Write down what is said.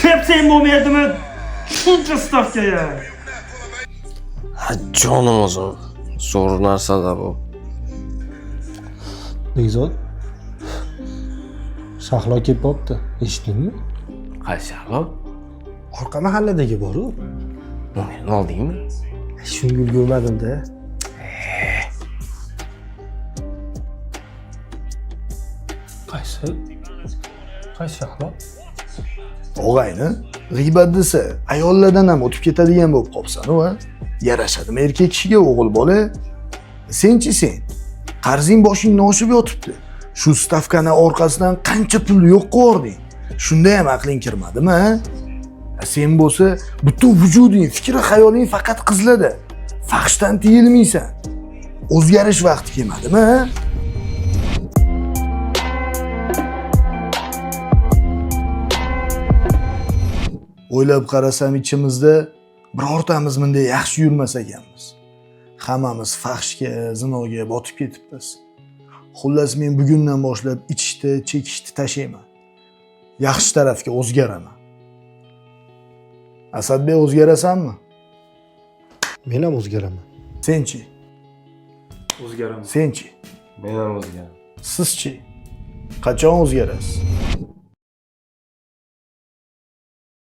Tepsiyim bo'lmaydimi? Shuncha stavkaga. Ha jonim o'zim. Zo'r narsada bu. Bekzod. Shahlo kelib qopti. Eshitdingmi? Qaysi halo? Orqa mahalladagi bor-ku. Meni oldingmi? Shunga ulgurmadim-da. Qaysi? Qaysi shahlo? Og'ayni, g'iybat desa, ayollardan ham o'tib ketadigan bo'lib qopsan-ku, ha? Yarashadimi erkak kishiga o'g'il bola? Senchi sen? Qarzing boshingni oshib yotibdi. Shu stavkani orqasidan qancha pul yo'q qilding? Shunda ham aqling kirmadimi, ha? Sen bo'lsa, butun vujuding, fikri, xayoling faqat qizlarda. Fahshdan tiyilmaysan. O'zgarish vaqti kelmadimi, ha? O'ylab qarasam ichimizda birortamiz bunday yaxshi yurmas ekanmiz. Hammamiz fahshga, zinoga botib ketibmiz. Xullas men bugundan boshlab ichishni, chekishni tashlayman. Yaxshi tarafga o'zgaraman. Asadbek, o'zgarasanmi? Men ham o'zgaraman. Senchi? O'zgaraman. Senchi? Men ham o'zgaram. Sizchi? Qachon o'zgarasiz?